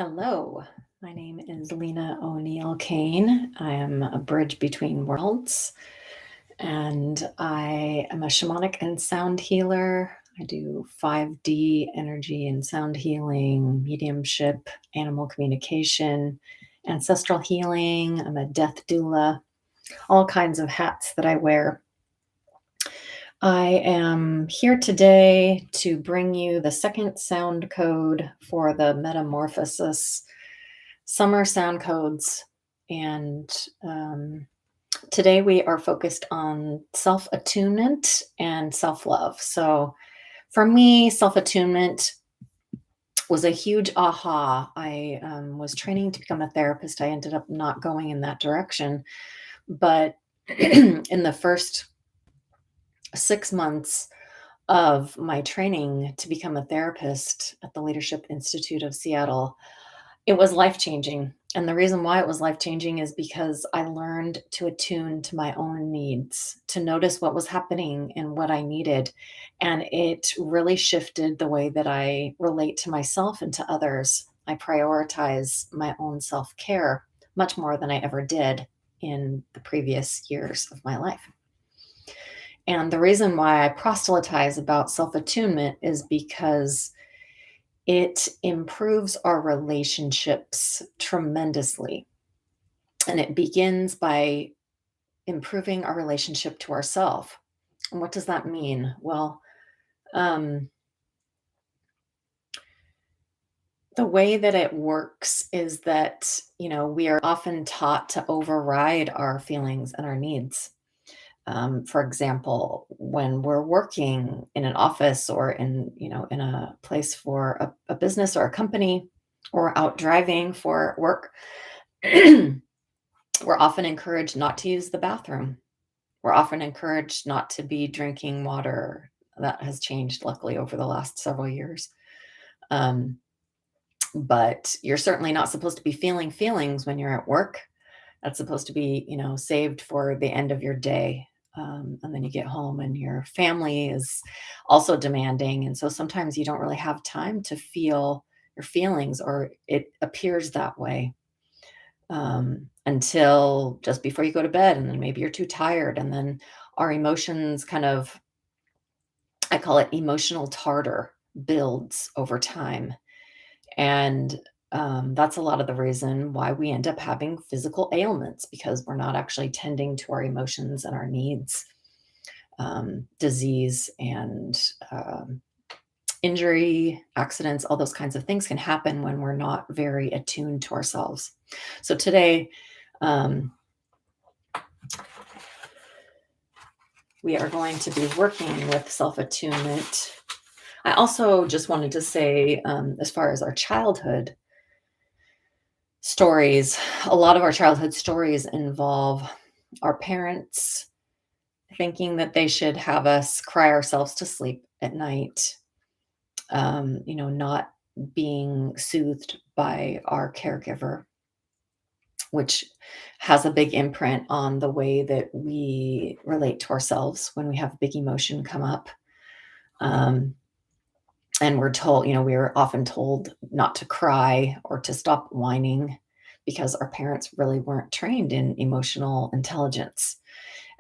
Hello, my name is Lena O'Neill Kane. I am a bridge between worlds, and I am a shamanic and sound healer. I do 5D energy and sound healing, mediumship, animal communication, ancestral healing. I'm a death doula, all kinds of hats that I wear. I am here today to bring you the second sound code for the Metamorphosis summer sound codes. And today we are focused on self attunement and self love. So for me, self attunement was a huge aha. I was training to become a therapist. I ended up not going in that direction. But in the first 6 months of my training to become a therapist at the Leadership Institute of Seattle, it was life-changing, and the reason why it was life-changing is because I learned to attune to my own needs, to notice what was happening and what I needed, and it really shifted the way that I relate to myself and to others. I prioritize my own self-care much more than I ever did in the previous years of my life. And the reason why I proselytize about self-attunement is because it improves our relationships tremendously. And it begins by improving our relationship to ourself. And what does that mean? Well, um, the way that it works is that, we are often taught to override our feelings and our needs. For example, when we're working in an office or in a place for a business or a company or out driving for work, we're often encouraged not to use the bathroom. We're often encouraged not to be drinking water. That has changed, luckily, over the last several years. Um, but you're certainly not supposed to be feeling feelings when you're at work. That's supposed to be, saved for the end of your day. And then you get home and your family is also demanding. And so sometimes you don't really have time to feel your feelings, or it appears that way until just before you go to bed. And then maybe you're too tired. And then our emotions kind of, I call it emotional tartar, builds over time. And that's a lot of the reason why we end up having physical ailments, because we're not actually tending to our emotions and our needs. Disease and injury, accidents, all those kinds of things can happen when we're not very attuned to ourselves. So today, we are going to be working with self attunement. I also just wanted to say, as far as our childhood stories, a lot of our childhood stories involve our parents thinking that they should have us cry ourselves to sleep at night, not being soothed by our caregiver, which has a big imprint on the way that we relate to ourselves when we have big emotion come up. Um, and we're told, we are often told not to cry or to stop whining because our parents really weren't trained in emotional intelligence.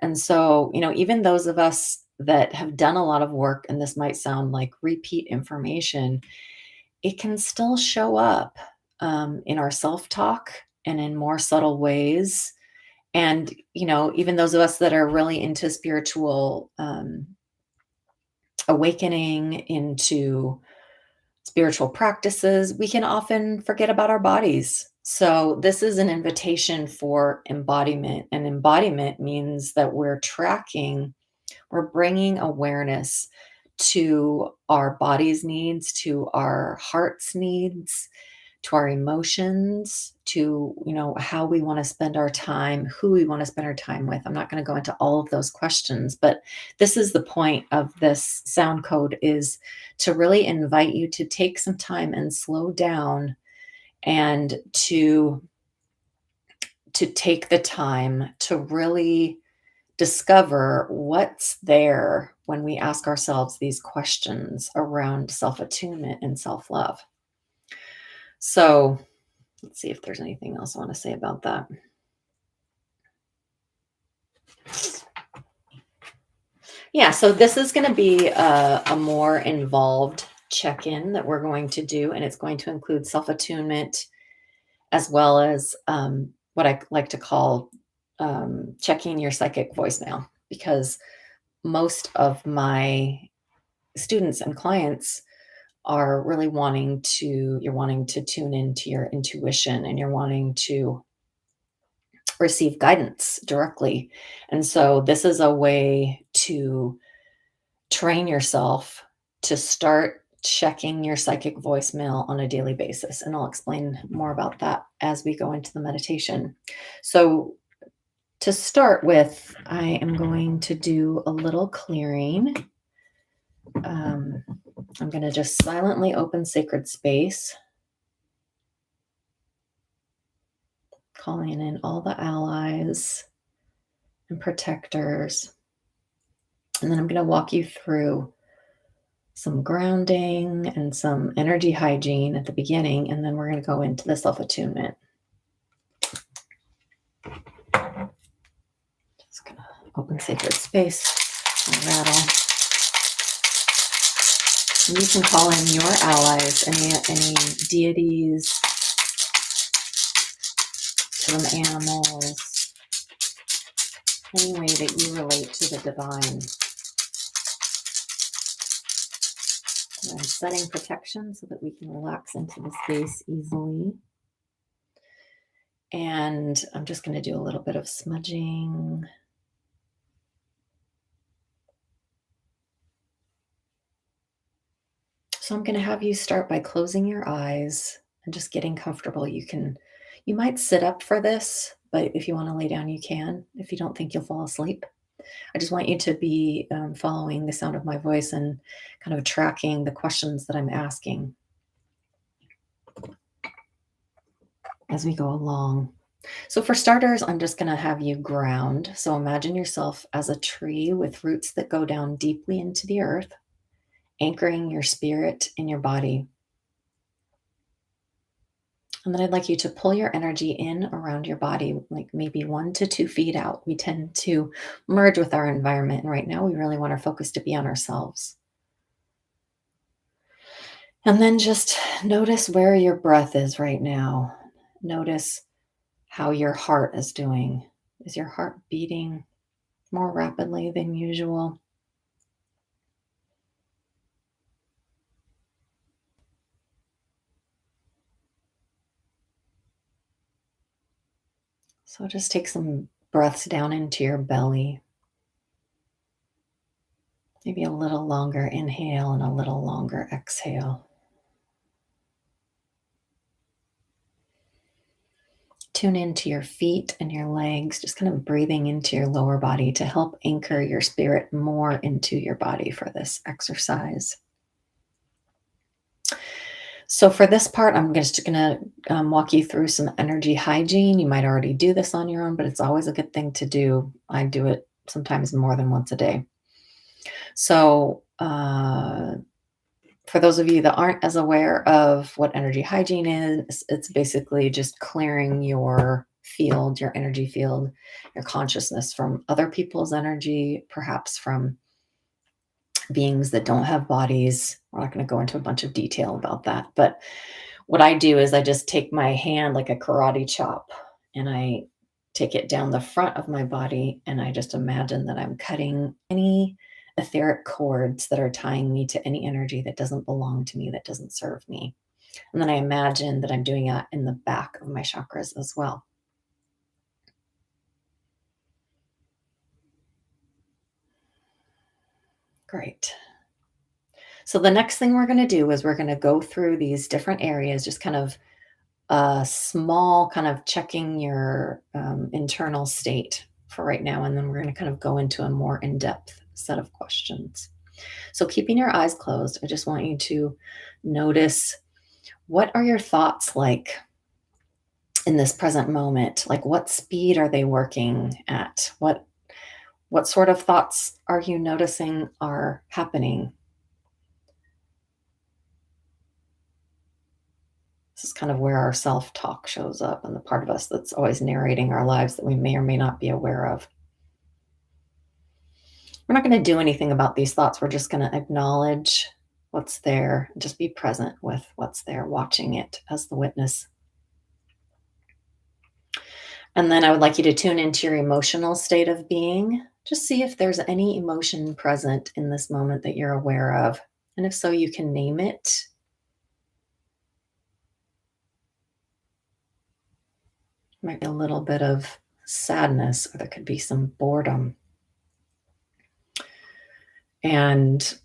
And so, even those of us that have done a lot of work, and this might sound like repeat information, it can still show up in our self talk and in more subtle ways. And, even those of us that are really into spiritual awakening, into spiritual practices, we can often forget about our bodies. So, this is an invitation for embodiment. And embodiment means that we're bringing awareness to our body's needs, to our heart's needs, to our emotions, to, how we want to spend our time, who we want to spend our time with. I'm not going to go into all of those questions, but this is the point of this sound code, is to really invite you to take some time and slow down, and to take the time to really discover what's there when we ask ourselves these questions around self-attunement and self-love. So Let's see if there's anything else I want to say about that. Yeah, so this is going to be a more involved check-in that we're going to do, and it's going to include self-attunement as well as what I like to call checking your psychic voicemail, because most of my students and clients are really you're wanting to tune into your intuition, and you're wanting to receive guidance directly. And so this is a way to train yourself to start checking your psychic voicemail on a daily basis. And I'll explain more about that as we go into the meditation. So, to start with, I am going to do a little clearing. I'm going to just silently open sacred space, calling in all the allies and protectors. And then I'm going to walk you through some grounding and some energy hygiene at the beginning, and then we're going to go into the self-attunement. Just going to open sacred space and rattle. And you can call in your allies, any deities, to them animals, any way that you relate to the divine. And I'm setting protection so that we can relax into the space easily. And I'm just going to do a little bit of smudging. So I'm going to have you start by closing your eyes and just getting comfortable. You might sit up for this, but if you want to lay down, you can, if you don't think you'll fall asleep. I just want you to be following the sound of my voice and kind of tracking the questions that I'm asking as we go along. So for starters, I'm just going to have you ground. So imagine yourself as a tree with roots that go down deeply into the earth, anchoring your spirit in your body. And then I'd like you to pull your energy in around your body, like maybe 1 to 2 feet out. We tend to merge with our environment. And right now, we really want our focus to be on ourselves. And then just notice where your breath is right now. Notice how your heart is doing. Is your heart beating more rapidly than usual? So just take some breaths down into your belly. Maybe a little longer inhale and a little longer exhale. Tune into your feet and your legs, just kind of breathing into your lower body to help anchor your spirit more into your body for this exercise. So for this part, I'm just going to walk you through some energy hygiene. You might already do this on your own, but it's always a good thing to do. I do it sometimes more than once a day. So for those of you that aren't as aware of what energy hygiene is, it's basically just clearing your field, your energy field, your consciousness from other people's energy, perhaps from beings that don't have bodies. We're not going to go into a bunch of detail about that. But what I do is I just take my hand like a karate chop, and I take it down the front of my body, and I just imagine that I'm cutting any etheric cords that are tying me to any energy that doesn't belong to me, that doesn't serve me. And then I imagine that I'm doing that in the back of my chakras as well. Great. So the next thing we're going to do is we're going to go through these different areas, just kind of a small kind of checking your internal state for right now. And then we're going to kind of go into a more in-depth set of questions. So keeping your eyes closed, I just want you to notice, what are your thoughts like in this present moment? Like, what speed are they working at? What sort of thoughts are you noticing are happening? This is kind of where our self talk shows up and the part of us that's always narrating our lives that we may or may not be aware of. We're not going to do anything about these thoughts. We're just going to acknowledge what's there, just be present with what's there, watching it as the witness. And then I would like you to tune into your emotional state of being. Just see if there's any emotion present in this moment that you're aware of. And if so, you can name it. Might be a little bit of sadness, or there could be some boredom. And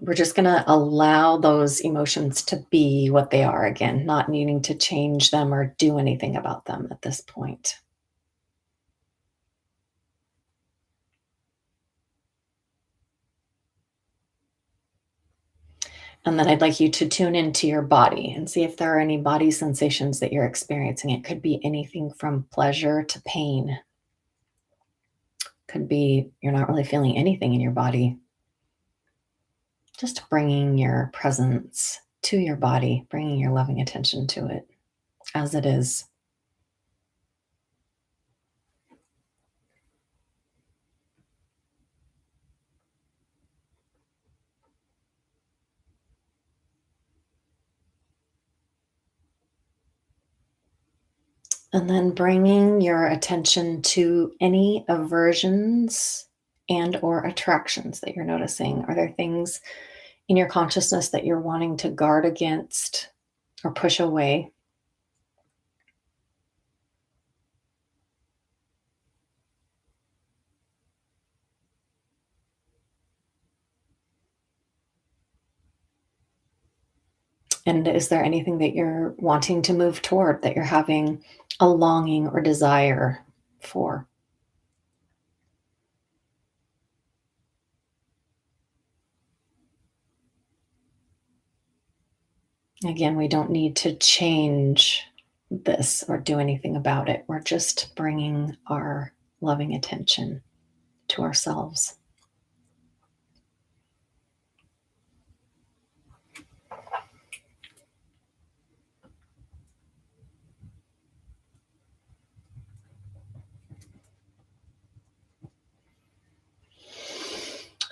we're just going to allow those emotions to be what they are again, not needing to change them or do anything about them at this point. And then I'd like you to tune into your body and see if there are any body sensations that you're experiencing. It could be anything from pleasure to pain. Could be you're not really feeling anything in your body. Just bringing your presence to your body, bringing your loving attention to it as it is. And then bringing your attention to any aversions and or attractions that you're noticing. Are there things in your consciousness that you're wanting to guard against or push away? And is there anything that you're wanting to move toward that you're having a longing or desire for? Again, we don't need to change this or do anything about it. We're just bringing our loving attention to ourselves.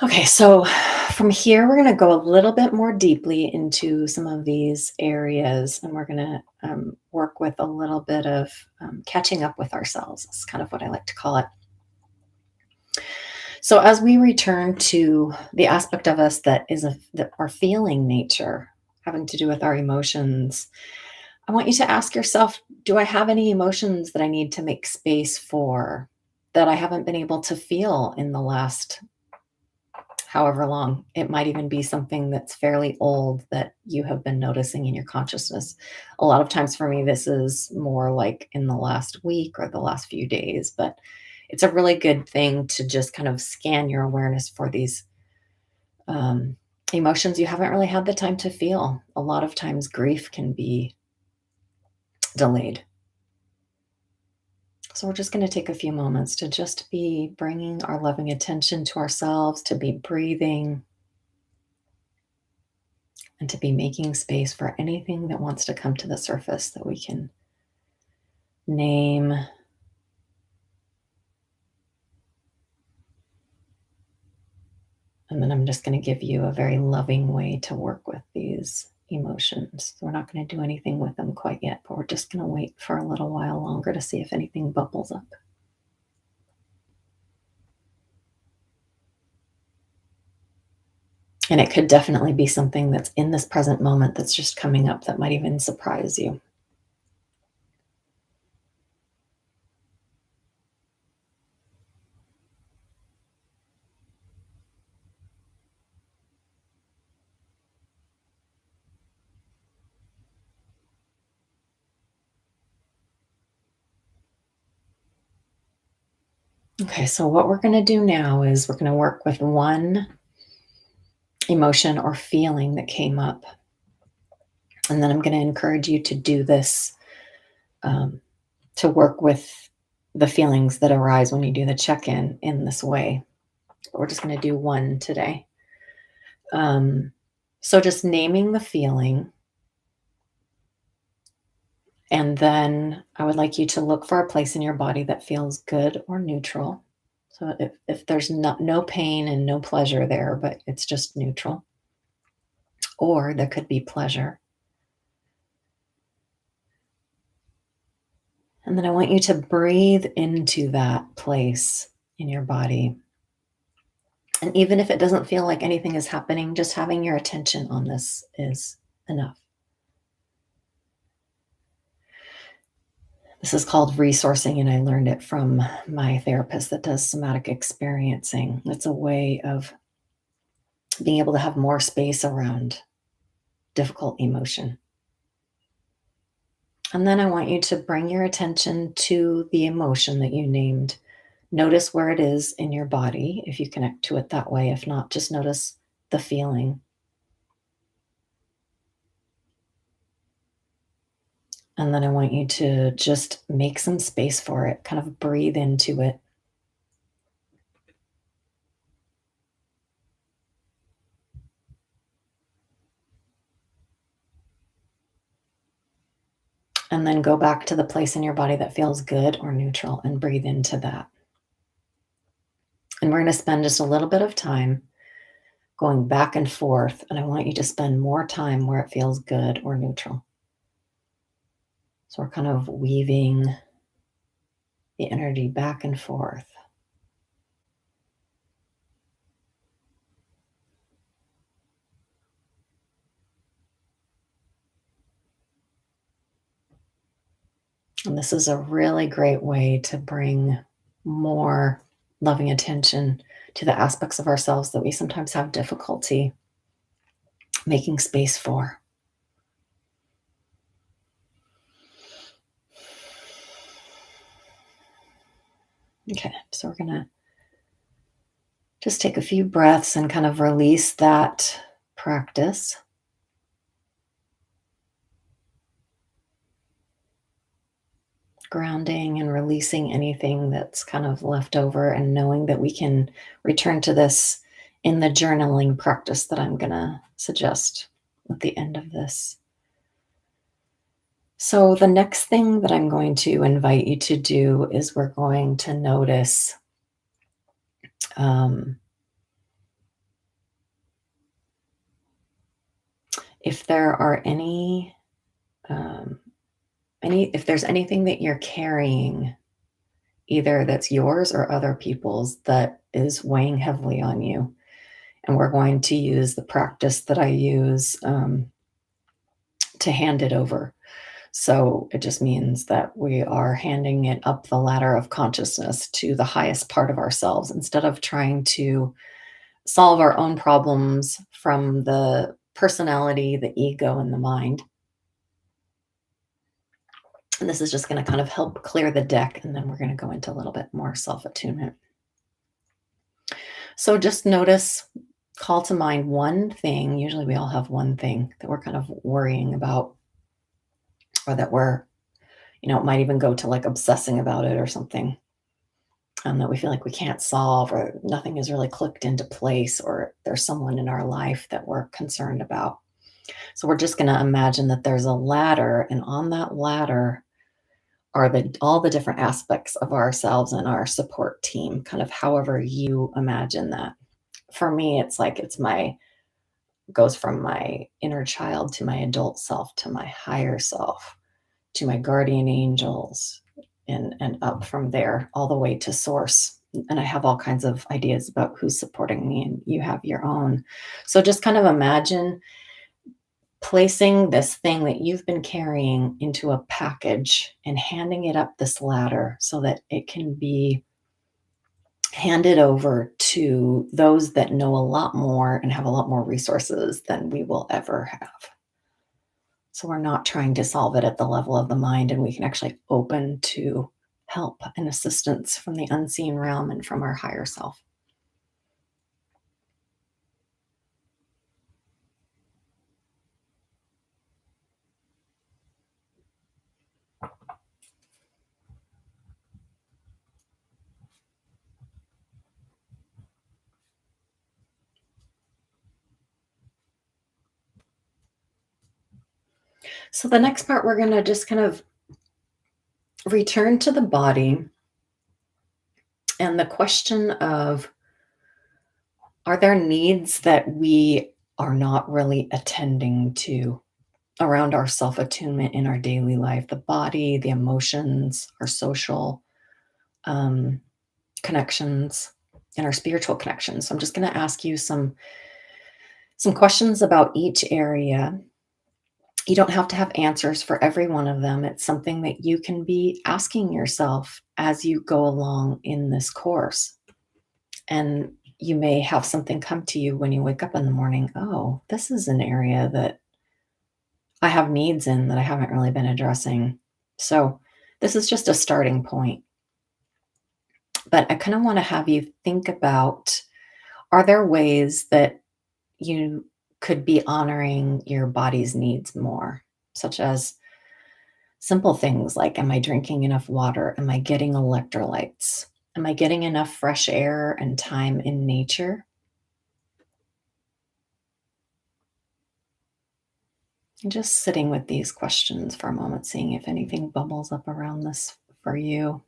Okay, so from here, we're going to go a little bit more deeply into some of these areas, and we're going to work with a little bit of catching up with ourselves. That's kind of what I like to call it. So, as we return to the aspect of us that is our feeling nature, having to do with our emotions, I want you to ask yourself, do I have any emotions that I need to make space for that I haven't been able to feel in the last however long? It might even be something that's fairly old that you have been noticing in your consciousness. A lot of times for me, this is more like in the last week or the last few days, but it's a really good thing to just kind of scan your awareness for these um, emotions you haven't really had the time to feel. A lot of times, grief can be delayed. So, we're just going to take a few moments to just be bringing our loving attention to ourselves, to be breathing, and to be making space for anything that wants to come to the surface that we can name. And then I'm just going to give you a very loving way to work with these emotions. So we're not going to do anything with them quite yet, but we're just going to wait for a little while longer to see if anything bubbles up. And it could definitely be something that's in this present moment that's just coming up that might even surprise you. Okay, so what we're going to do now is we're going to work with one emotion or feeling that came up. And then I'm going to encourage you to do this um, to work with the feelings that arise when you do the check in this way. But we're just going to do one today. So just naming the feeling And then I would like you to look for a place in your body that feels good or neutral. So if there's no pain and no pleasure there, but it's just neutral, or there could be pleasure. And then I want you to breathe into that place in your body. And even if it doesn't feel like anything is happening, just having your attention on this is enough. This is called resourcing, and I learned it from my therapist that does somatic experiencing. It's a way of being able to have more space around difficult emotion. And then I want you to bring your attention to the emotion that you named. Notice where it is in your body, if you connect to it that way. If not, just notice the feeling. And then I want you to just make some space for it, kind of breathe into it. And then go back to the place in your body that feels good or neutral and breathe into that. And we're going to spend just a little bit of time going back and forth. And I want you to spend more time where it feels good or neutral. So we're kind of weaving the energy back and forth. And this is a really great way to bring more loving attention to the aspects of ourselves that we sometimes have difficulty making space for. Okay, so we're going to just take a few breaths and kind of release that practice. Grounding and releasing anything that's kind of left over, and knowing that we can return to this in the journaling practice that I'm going to suggest at the end of this. So, the next thing that I'm going to invite you to do is we're going to notice um, if there are um, if there's anything that you're carrying, either that's yours or other people's, that is weighing heavily on you. And we're going to use the practice that I use to hand it over. So it just means that we are handing it up the ladder of consciousness to the highest part of ourselves instead of trying to solve our own problems from the personality, the ego, and the mind. And this is just going to kind of help clear the deck. And then we're going to go into a little bit more self attunement. So just notice, call to mind one thing. Usually we all have one thing that we're kind of worrying about, or that we're, it might even go to like obsessing about it or something, that we feel like we can't solve, or nothing is really clicked into place, or there's someone in our life that we're concerned about. So we're just going to imagine that there's a ladder, and on that ladder are all the different aspects of ourselves and our support team, kind of however you imagine that. For me, it's like goes from my inner child to my adult self to my higher self to my guardian angels, and up from there all the way to source. And I have all kinds of ideas about who's supporting me, and you have your own. So just kind of imagine placing this thing that you've been carrying into a package and handing it up this ladder so that it can be handed over to those that know a lot more and have a lot more resources than we will ever have. So we're not trying to solve it at the level of the mind, and we can actually open to help and assistance from the unseen realm and from our higher self. So the next part, we're going to just kind of return to the body and the question of, are there needs that we are not really attending to around our self attunement in our daily life? The body, the emotions, our social um, connections, and our spiritual connections. So I'm just going to ask you some questions about each area. You don't have to have answers for every one of them. It's something that you can be asking yourself as you go along in this course. And you may have something come to you when you wake up in the morning. Oh, this is an area that I have needs in that I haven't really been addressing. So, this is just a starting point. But I kind of want to have you think about, are there ways that you could be honoring your body's needs more, such as simple things like, am I drinking enough water? Am I getting electrolytes? Am I getting enough fresh air and time in nature? And just sitting with these questions for a moment, seeing if anything bubbles up around this for you.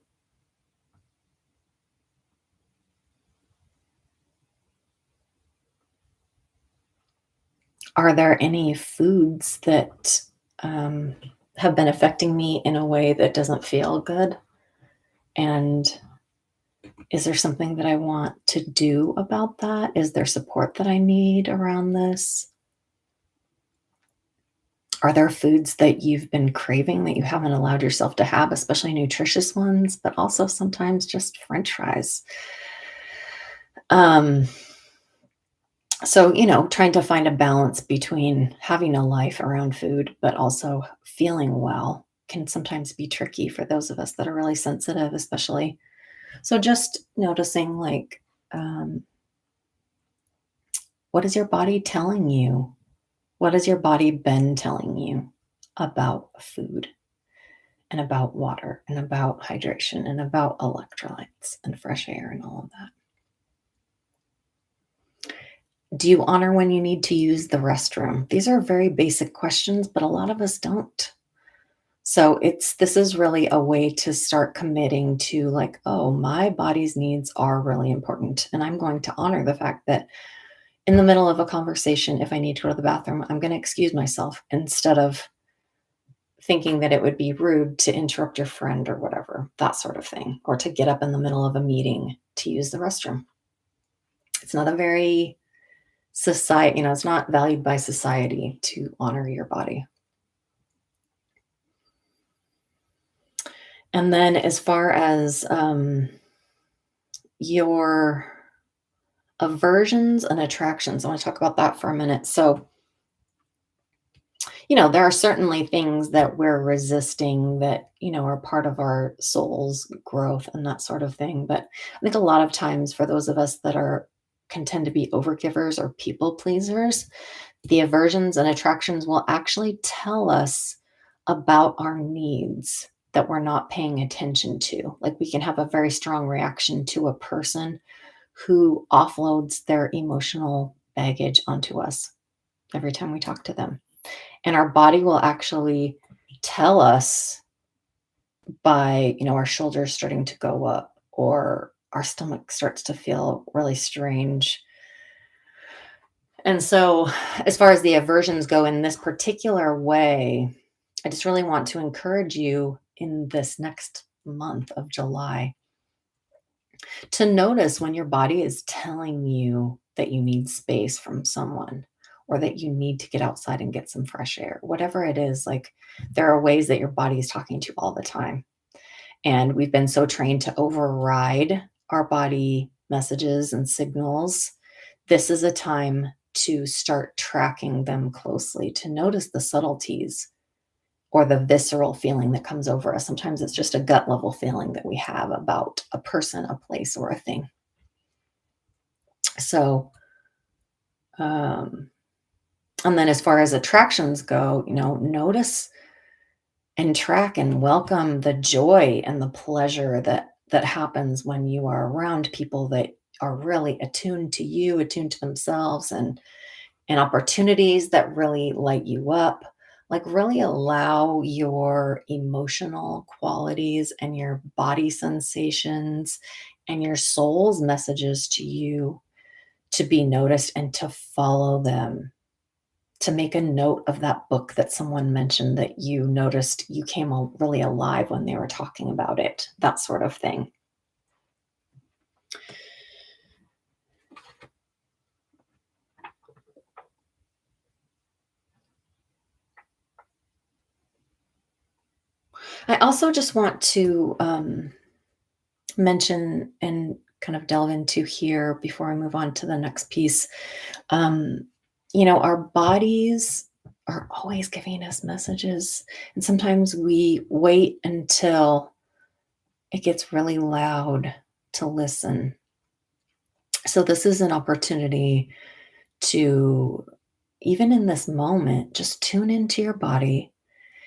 Are there any foods that um, have been affecting me in a way that doesn't feel good? And is there something that I want to do about that? Is there support that I need around this? Are there foods that you've been craving that you haven't allowed yourself to have, especially nutritious ones, but also sometimes just French fries? Um, so, trying to find a balance between having a life around food, but also feeling well can sometimes be tricky for those of us that are really sensitive, especially. So, just noticing, like, um, what is your body telling you? What has your body been telling you about food and about water and about hydration and about electrolytes and fresh air and all of that? Do you honor when you need to use the restroom? These are very basic questions, but a lot of us don't. So this is really a way to start committing to, like, oh, my body's needs are really important. And I'm going to honor the fact that in the middle of a conversation, if I need to go to the bathroom, I'm going to excuse myself instead of thinking that it would be rude to interrupt your friend or whatever, that sort of thing, or to get up in the middle of a meeting to use the restroom. It's not a very it's not valued by society to honor your body. And then as far as your aversions and attractions, I want to talk about that for a minute. So, there are certainly things that we're resisting that, are part of our soul's growth and that sort of thing. But I think a lot of times for those of us that can tend to be overgivers or people pleasers, the aversions and attractions will actually tell us about our needs that we're not paying attention to. Like, we can have a very strong reaction to a person who offloads their emotional baggage onto us every time we talk to them. And our body will actually tell us by, our shoulders starting to go up or our stomach starts to feel really strange. And so, as far as the aversions go in this particular way, I just really want to encourage you in this next month of July to notice when your body is telling you that you need space from someone or that you need to get outside and get some fresh air, whatever it is. Like, there are ways that your body is talking to you all the time. And we've been so trained to override our body messages and signals. This is a time to start tracking them closely, to notice the subtleties or the visceral feeling that comes over us. Sometimes it's just a gut level feeling that we have about a person, a place, or a thing. So, um, and then as far as attractions go, notice and track and welcome the joy and the pleasure that happens when you are around people that are really attuned to you, attuned to themselves, and opportunities that really light you up. Like, really allow your emotional qualities and your body sensations and your soul's messages to you to be noticed and to follow them. To make a note of that book that someone mentioned that you noticed you came really alive when they were talking about it, that sort of thing. I also just want to mention and kind of delve into here before I move on to the next piece. Um, our bodies are always giving us messages, and sometimes we wait until it gets really loud to listen. So, this is an opportunity to, even in this moment, just tune into your body.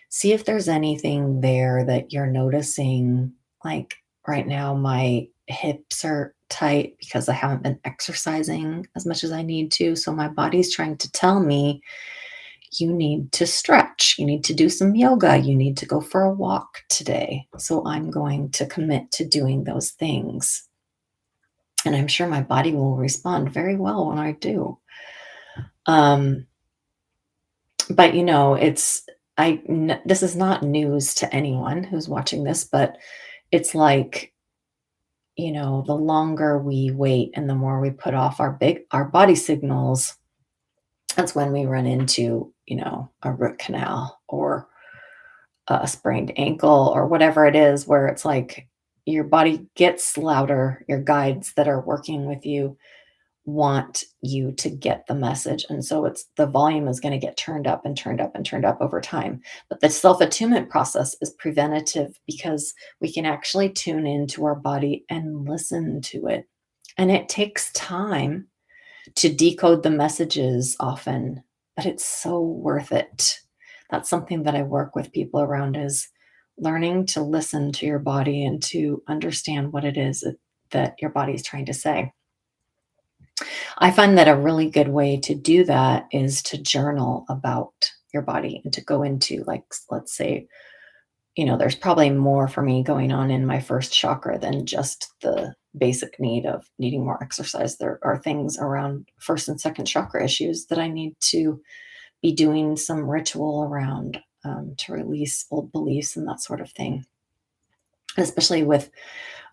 See if there's anything there that you're noticing. Like right now, my hips are tight because I haven't been exercising as much as I need to. So my body's trying to tell me, you need to stretch, you need to do some yoga, you need to go for a walk today. So I'm going to commit to doing those things. And I'm sure my body will respond very well when I do. Um, but this is not news to anyone who's watching this, but it's like, the longer we wait and the more we put off our body signals, that's when we run into, a root canal or a sprained ankle or whatever it is, where it's like your body gets louder, your guides that are working with you want you to get the message. And so it's the volume is going to get turned up and turned up and turned up over time. But the self attunement process is preventative because we can actually tune into our body and listen to it. And it takes time to decode the messages often, but it's so worth it. That's something that I work with people around is learning to listen to your body and to understand what it is that your body is trying to say. I find that a really good way to do that is to journal about your body and to go into, like, let's say, there's probably more for me going on in my first chakra than just the basic need of needing more exercise. There are things around first and second chakra issues that I need to be doing some ritual around, to release old beliefs and that sort of thing. Especially with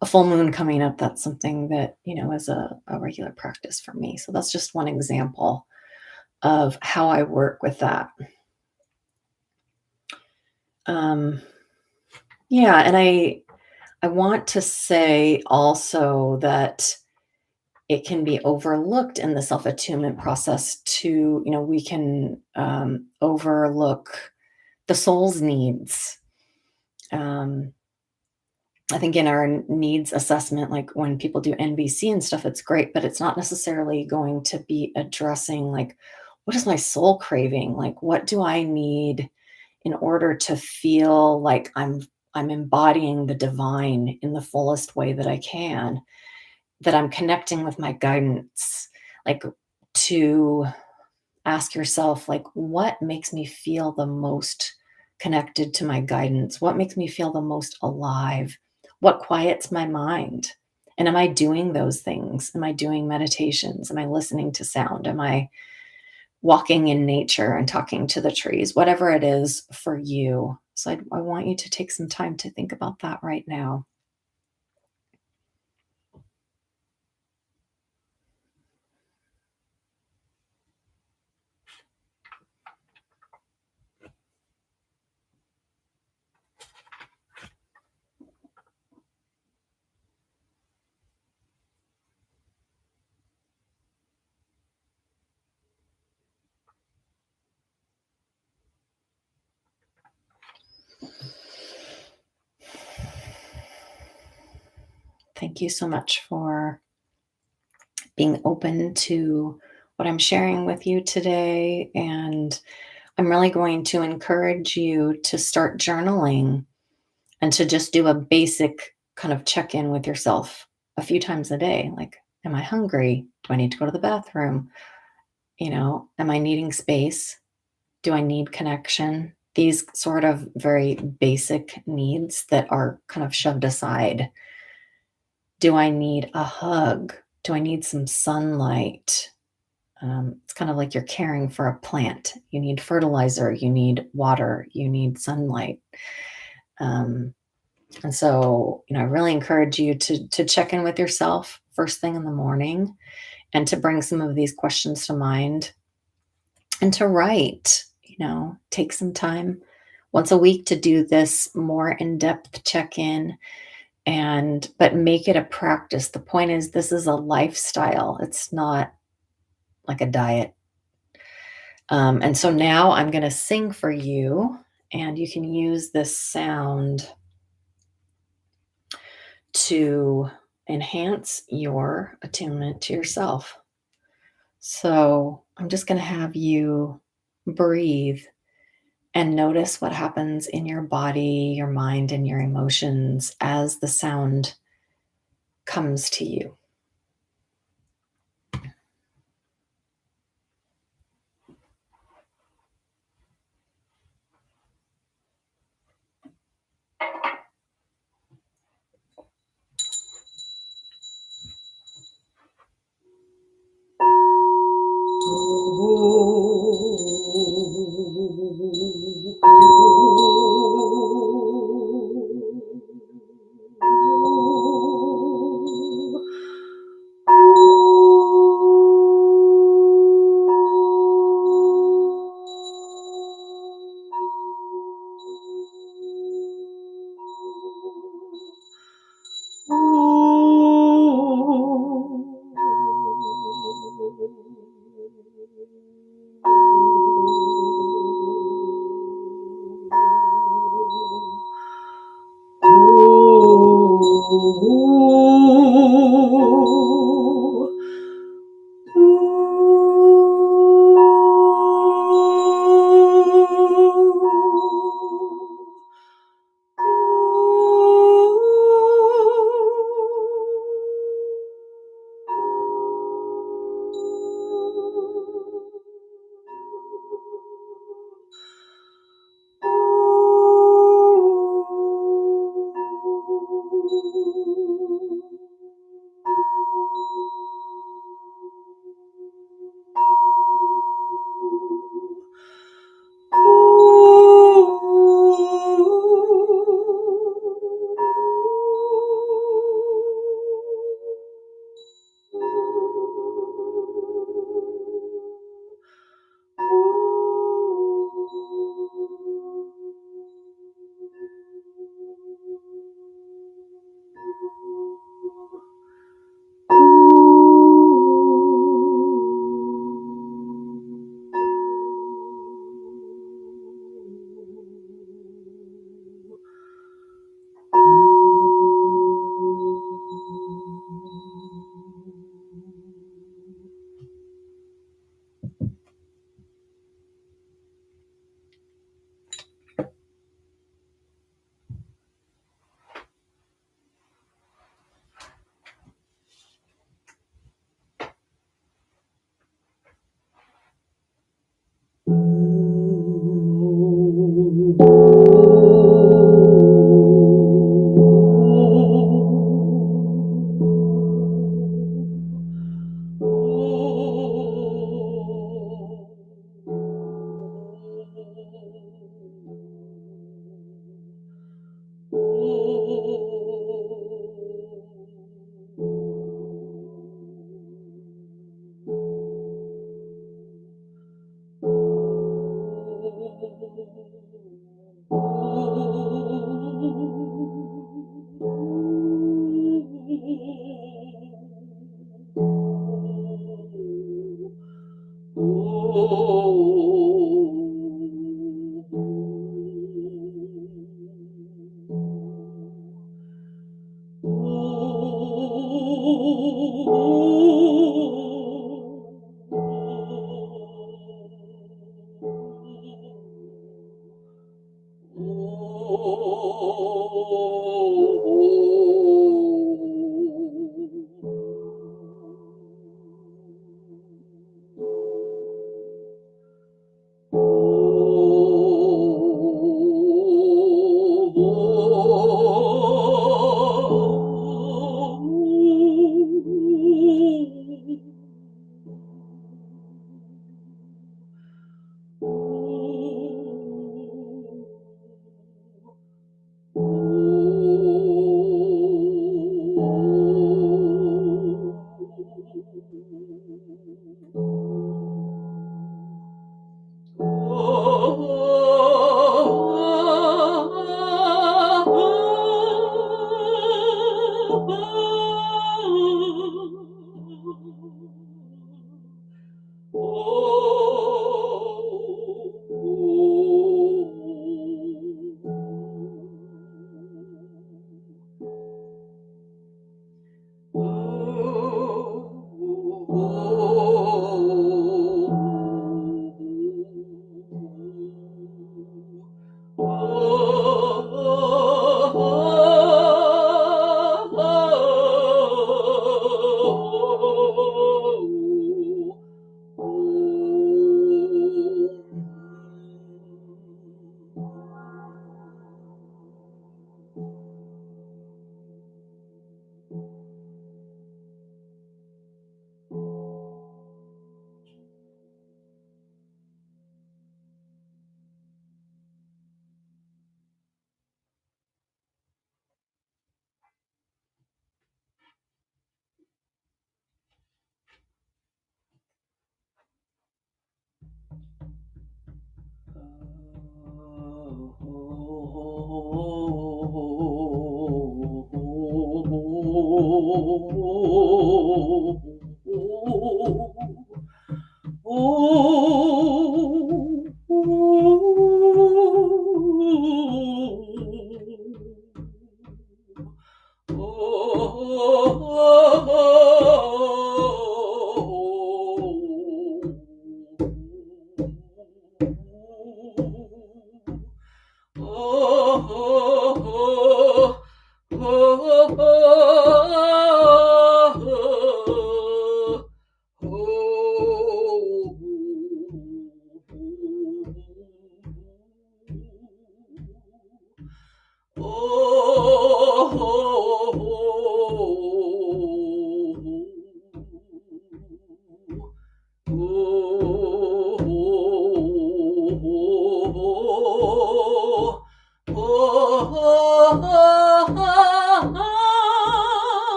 a full moon coming up, that's something that, is a regular practice for me. So that's just one example of how I work with that. Um, yeah, and I want to say also that it can be overlooked in the self attunement process to, we can overlook the soul's needs. Um, I think in our needs assessment, like when people do NBC and stuff, it's great, but it's not necessarily going to be addressing, like, what is my soul craving? Like, what do I need in order to feel like I'm embodying the divine in the fullest way that I can, that I'm connecting with my guidance, like, to ask yourself, like, what makes me feel the most connected to my guidance? What makes me feel the most alive? What quiets my mind? And am I doing those things? Am I doing meditations? Am I listening to sound? Am I walking in nature and talking to the trees? Whatever it is for you. So I want you to take some time to think about that right now. Thank you so much for being open to what I'm sharing with you today. And I'm really going to encourage you to start journaling and to just do a basic kind of check in with yourself a few times a day. Like, am I hungry? Do I need to go to the bathroom? Am I needing space? Do I need connection? These sort of very basic needs that are kind of shoved aside. Do I need a hug? Do I need some sunlight? It's kind of like you're caring for a plant. You need fertilizer, you need water, you need sunlight. Um, and so, I really encourage you to check in with yourself first thing in the morning and to bring some of these questions to mind and to write, take some time once a week to do this more in-depth check-in but make it a practice. The point is this is a lifestyle. It's not like a diet. And so now I'm going to sing for you, and you can use this sound to enhance your attunement to yourself. So I'm just going to have you breathe and notice what happens in your body, your mind, and your emotions as the sound comes to you.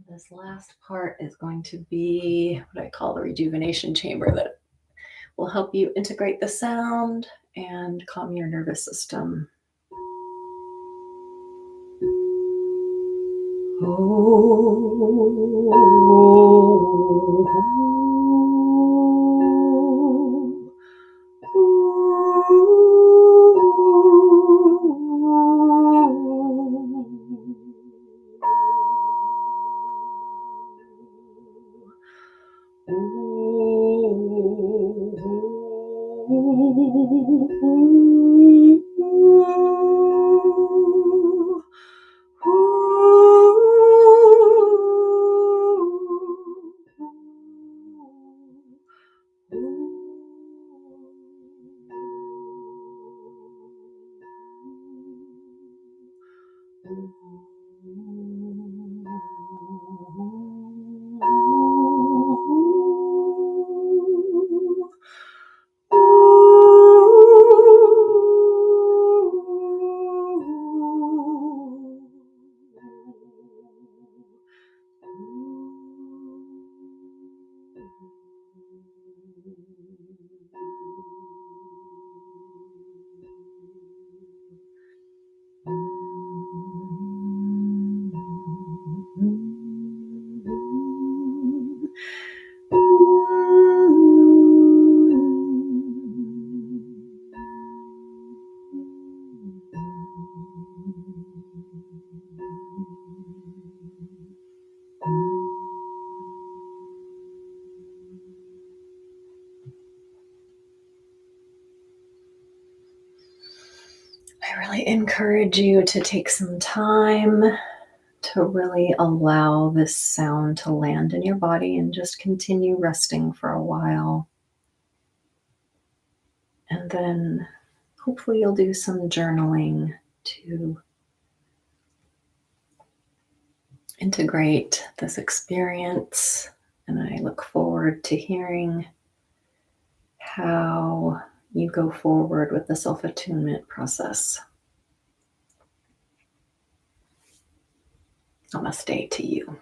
This last part is going to be what I call the rejuvenation chamber, that will help you integrate the sound and calm your nervous system. I really encourage you to take some time to really allow this sound to land in your body and just continue resting for a while. And then hopefully you'll do some journaling to integrate this experience. And I look forward to hearing how you go forward with the self-attunement process. Namaste to you.